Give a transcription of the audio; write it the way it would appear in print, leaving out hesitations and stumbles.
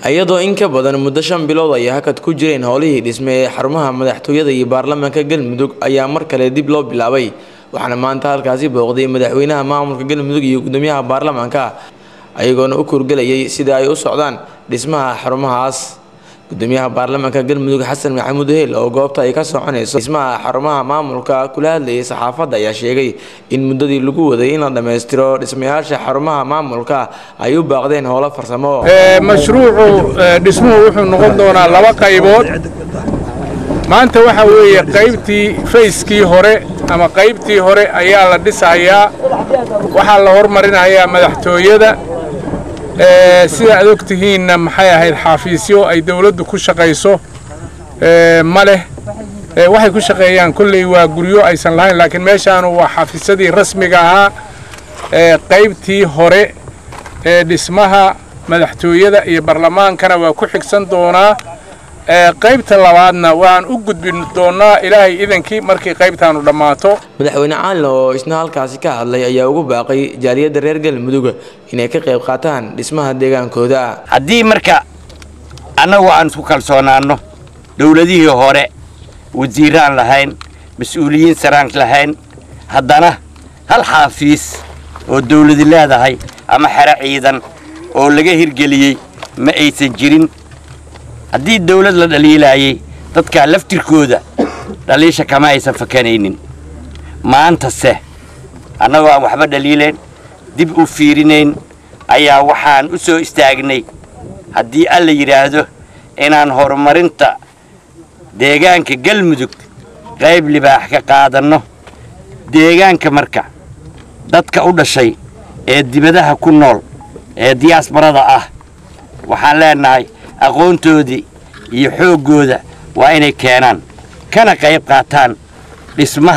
iyadoo in ka badan muddo 5 bilood ay hakad ku jireen howlihii dhisme xarumaha madaxtooyada iyo baarlamaanka Galmudug ayaa mar kale dib loo bilaabay waxaana maanta halkaasi booqday madaxweynaha maamulka Galmudug iyo gudoomiyaha baarlamaanka ayagoona u kurgalayay sida ay u socdaan dhismaha xarumahaas gudoomiyaha baarlamaanka Galmudug Xasan Maxamuud Heel oo goobta ay ka soconayso dhismaha xarumaha maamulka kula hadlayay saxaafadda ayaa sheegay in muddadii lagu waday in la dhameystiro dhismayaasha xarumaha maamulka ay u baaqdeen howlo farsamo mashruucu dhismuhu wuxuu noqon doonaa laba qaybood maanta waxa weeye qaybtii fayskii hore ama qaybtii hore ayaa la dhisayaa waxa la hormarinayaa madaxtooyada sida aad ogtihiinna maxay ahayd xafiisyo ay dawladdu ku shaqeyso male waxay ku shaqeeyaan kulley waa guryo aysan lahayn laakiin meeshaanu waa xafiisyadii rasmiga ahaa qaybtii hore dhismaha madaxtooyada iyo baarlamaankana waa ku xigsan doonaa qaybta labaadna waan u gudbin doonaa ilaahay idankii markii qaybtaanu dhamaato madaxweyne caalin oo isna halkaasi ka hadlay ayaa ugu baaqay jaaliyadda reer Galmudug inay ka qayb qaataan dhismaha deegaankooda haddii marka annagu aan isku kalsoonaano dawladihii hore wasiiraan lahayn mas'uuliyiin saraan lahayn haddana hal xafiis oo dawladi leedahay ama xero ciidan oo laga hirgeliyay ma aysan jirin haddii dawlad la dhaliilayay dadka laftirkooda dhaliisha kama aysan fakanaynin maanta se annagoo aan waxba dhaliileen dib u fiirinayn ayaa waxaan u soo istaagnay haddii alla yidhaahdo inaan horumarinta deegaanka Galmudug qayb libaax ka qaadanno deegaanka marka dadka u dhashay ee dibadaha ku nool ee diaasbarada ah waxaan leenahay aqoontoodii iyo xoogooda waa inay keenaan kana qayb qaataan dhismaha